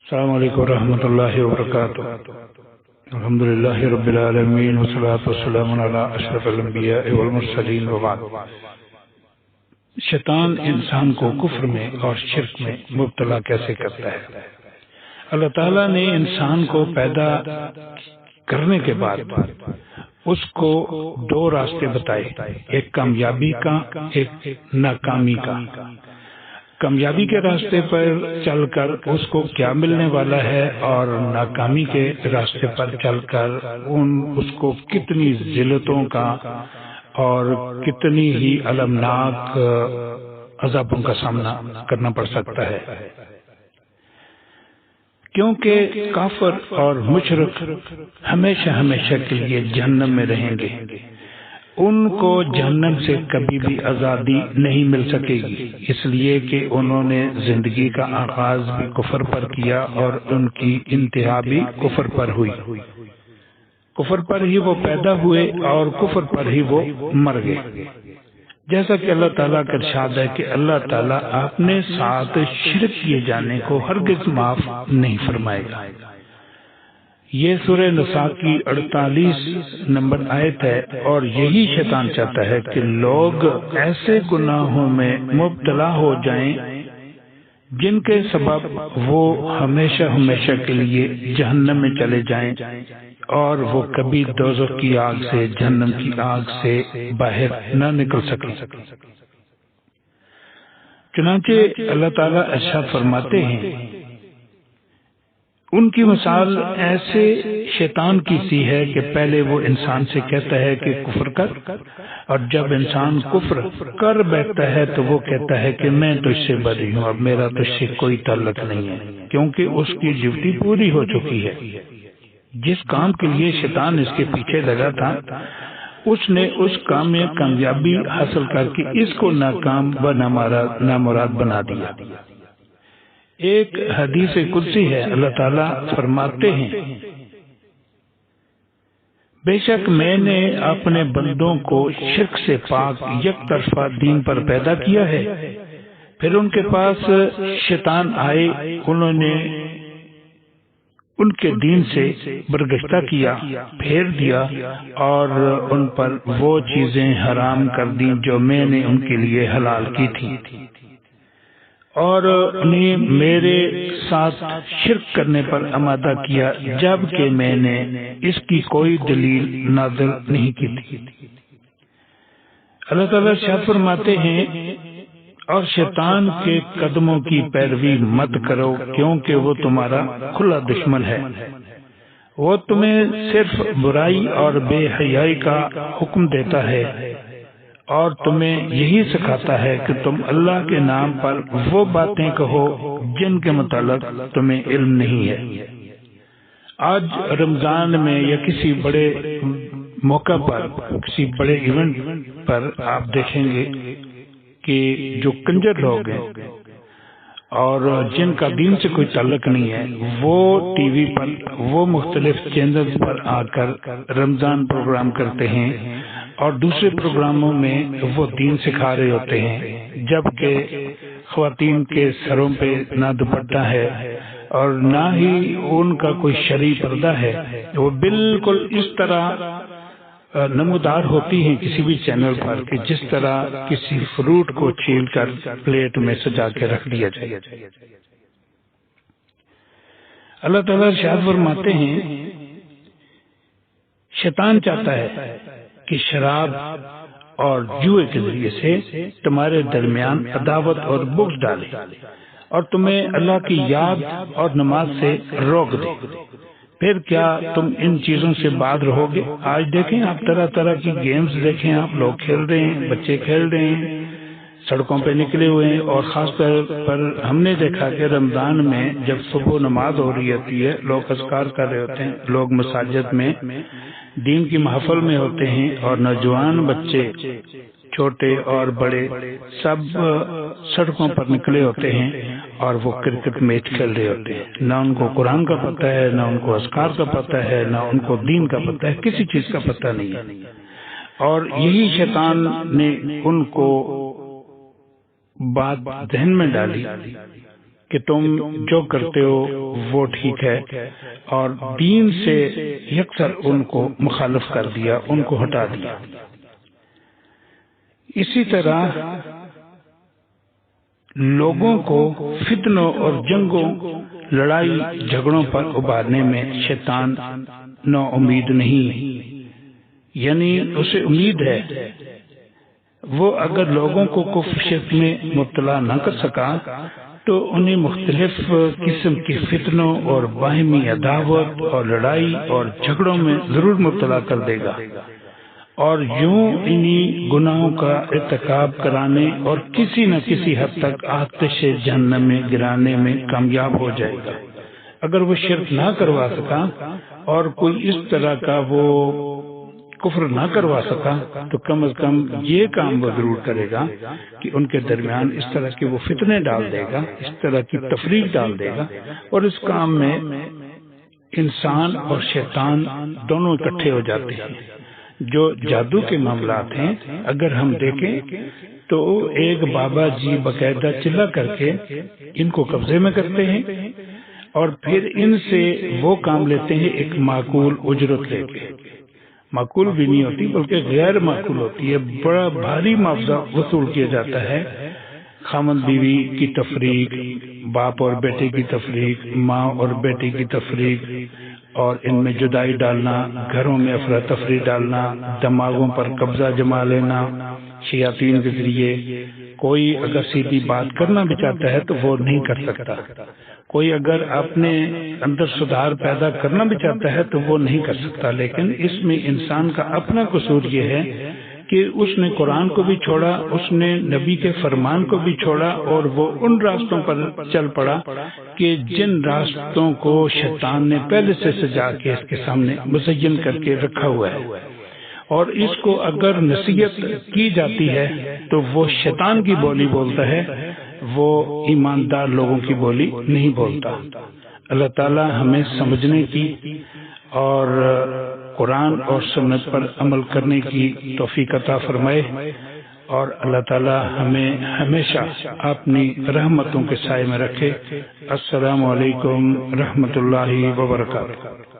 السلام علیکم ورحمۃ اللہ وبرکاتہ۔ الحمدللہ رب العالمین والصلاۃ والسلام علی اشرف الانبیاء والمرسلین وبعد۔ شیطان انسان کو کفر میں اور شرک میں مبتلا کیسے کرتا ہے؟ اللہ تعالیٰ نے انسان کو پیدا کرنے کے بعد اس کو دو راستے بتائے، ایک کامیابی کا، ایک ناکامی کا۔ کامیابی کے راستے پر چل کر اس کو کیا ملنے والا ہے، اور ناکامی کے راستے پر چل کر اس کو کتنی ذلتوں کا اور کتنی ہی المناک عذابوں کا سامنا کرنا پڑ سکتا ہے، کیونکہ کافر اور مشرک ہمیشہ ہمیشہ کے لیے جہنم میں رہیں گے۔ ان کو جہنم سے کبھی بھی آزادی نہیں مل سکے گی، اس لیے کہ انہوں نے زندگی کا آغاز بھی کفر پر کیا اور ان کی انتہا بھی کفر پر ہوئی۔ کفر پر ہی وہ پیدا ہوئے اور کفر پر ہی وہ مر گئے، جیسا کہ اللہ تعالیٰ کا ارشاد ہے کہ اللہ تعالیٰ اپنے ساتھ شرک کیے جانے کو ہرگز معاف نہیں فرمائے گا۔ یہ سورہ نساء کی 48 نمبر آیت ہے، اور یہی شیطان چاہتا ہے کہ لوگ ایسے گناہوں میں مبتلا ہو جائیں جن کے سبب وہ ہمیشہ ہمیشہ کے لیے جہنم میں چلے جائیں اور وہ کبھی دوزخ کی آگ سے، جہنم کی آگ سے باہر نہ نکل سکیں۔ چنانچہ اللہ تعالیٰ ارشاد فرماتے ہیں، ان کی مثال ایسے شیطان کی سی ہے کہ پہلے وہ انسان سے کہتا ہے کہ کفر کر، اور جب انسان کفر کر بیٹھتا ہے تو وہ کہتا ہے کہ میں تجھ سے بری ہوں، اب میرا تجھ سے کوئی تعلق نہیں ہے، کیونکہ اس کی ڈیوٹی پوری ہو چکی ہے۔ جس کام کے لیے شیطان اس کے پیچھے لگا تھا، اس نے اس کام میں کامیابی حاصل کر کے اس کو ناکام و نامراد بنا دیا۔ ایک حدیث قدسی ہے، اللہ تعالیٰ فرماتے ہیں، بے شک میں نے اپنے بندوں کو شرک سے پاک یک طرفہ دین پر پیدا کیا ہے، پھر ان کے پاس شیطان آئے، انہوں نے ان کے دین سے برگشتہ کیا، پھیر دیا اور ان پر وہ چیزیں حرام کر دیں جو میں نے ان کے لیے حلال کی تھی، اور انہیں میرے ساتھ شرک کرنے پر آمادہ کیا جبکہ میں نے اس کی کوئی دلیل نازل نہیں کی تھی۔ اللہ تعالیٰ ارشاد فرماتے ہیں، اور شیطان کے قدموں کی پیروی مت کرو، کیونکہ وہ تمہارا کھلا دشمن ہے، وہ تمہیں صرف برائی اور بے حیائی کا حکم دیتا ہے اور تمہیں یہی سکھاتا ہے کہ تم اللہ کے نام پر وہ باتیں کہو جن کے متعلق تمہیں علم نہیں ہے۔ آج رمضان میں یا کسی بڑے موقع پر، کسی بڑے ایونٹ پر آپ دیکھیں گے کہ جو کنجر لوگ ہیں اور جن کا دین سے کوئی تعلق نہیں ہے، وہ ٹی وی پر، وہ مختلف چینلز پر آ کر رمضان پروگرام کرتے ہیں اور دوسرے پروگراموں میں وہ دین سکھا رہے ہوتے ہیں، جبکہ خواتین کے سروں پہ نہ دوپٹہ ہے اور نہ ہی ان کا کوئی شرعی پردہ ہے۔ وہ بالکل اس طرح نمودار ہوتی ہیں کسی بھی چینل پر کہ جس طرح کسی فروٹ کو چھیل کر پلیٹ میں سجا کے رکھ دیا جائے۔ اللہ تعالیٰ ارشاد فرماتے ہیں، شیطان چاہتا ہے کہ شراب اور جوئے کے ذریعے سے تمہارے درمیان عداوت اور بغض ڈالے اور تمہیں اللہ کی یاد اور نماز سے روک دے، پھر کیا تم ان چیزوں سے باز رہو گے؟ آج دیکھیں آپ، طرح طرح کی گیمز دیکھیں آپ، لوگ کھیل رہے ہیں، بچے کھیل رہے ہیں، سڑکوں پہ نکلے ہوئے ہیں، اور خاص طور پر ہم نے دیکھا کہ رمضان میں جب صبح نماز ہو رہی ہوتی ہے، لوگ اذکار کر رہے ہوتے ہیں، لوگ مساجد میں دین کی محفل میں ہوتے ہیں، اور نوجوان بچے چھوٹے اور بڑے سب سڑکوں پر نکلے ہوتے ہیں اور وہ کرکٹ میچ کھیل رہے ہوتے ہیں۔ نہ ان کو قرآن کا پتہ ہے، نہ ان کو اذکار کا پتہ ہے، نہ ان کو دین کا پتہ ہے، کسی چیز کا پتہ نہیں ہے۔ اور یہی شیطان نے ان کو بات ذہن میں ڈالی کہ تم جو کرتے ہو وہ ٹھیک ہے، اور دین سے یکسر ان کو مخالف کر دیا، ان کو ہٹا دیا۔ اسی طرح لوگوں کو فتنوں اور جنگوں، لڑائی جھگڑوں پر ابھارنے میں شیطان نا امید نہیں، یعنی اسے امید ہے وہ اگر لوگوں کو کفر شرک میں مبتلا نہ کر سکا تو انہیں مختلف قسم کے فتنوں اور باہمی عداوت اور لڑائی اور جھگڑوں میں ضرور مبتلا کر دے گا، اور یوں انہی گناہوں کا ارتکاب کرانے اور کسی نہ کسی حد تک آتش جہنم میں گرانے میں کامیاب ہو جائے گا۔ اگر وہ شرک نہ کروا سکا اور کوئی اس طرح کا وہ کفر نہ کروا سکا تو کم از کم یہ کام وہ ضرور کرے گا کہ ان کے درمیان اس طرح کے وہ فتنے ڈال دے گا، اس طرح کی تفریق ڈال دے گا، اور اس کام میں انسان اور شیطان دونوں اکٹھے ہو جاتے ہیں۔ جو جادو کے معاملات ہیں اگر ہم دیکھیں تو ایک بابا جی باقاعدہ چلا کر کے ان کو قبضے میں کرتے ہیں اور پھر ان سے وہ کام لیتے ہیں ایک معقول اجرت لے کے، معقول بھی نہیں ہوتی بلکہ غیر معقول ہوتی ہے، بڑا بھاری معاوضہ وصول کیا جاتا ہے۔ خامد بیوی کی تفریق، باپ اور بیٹے کی تفریق، ماں اور بیٹے کی تفریق، اور ان میں جدائی ڈالنا، گھروں میں افراتفری ڈالنا، دماغوں پر قبضہ جما لینا شیاطین کے ذریعے۔ کوئی اگر سیدھی بات کرنا بھی چاہتا ہے تو وہ نہیں کر سکتا، کوئی اگر اپنے اندر سدھار پیدا کرنا بھی چاہتا ہے تو وہ نہیں کر سکتا، لیکن اس میں انسان کا اپنا قصور یہ ہے کہ اس نے قرآن کو بھی چھوڑا، اس نے نبی کے فرمان کو بھی چھوڑا، اور وہ ان راستوں پر چل پڑا کہ جن راستوں کو شیطان نے پہلے سے سجا کے اس کے سامنے مزین کر کے رکھا ہوا ہے، اور اس کو اگر نصیحت کی جاتی ہے تو وہ شیطان کی بولی بولتا ہے، وہ ایماندار لوگوں کی بولی نہیں بولتا۔ اللہ تعالی ہمیں سمجھنے کی اور قرآن اور سنت پر عمل کرنے کی توفیق عطا فرمائے، اور اللہ تعالی ہمیں ہمیشہ اپنی رحمتوں کے سائے میں رکھے۔ السلام علیکم رحمۃ اللہ وبرکاتہ۔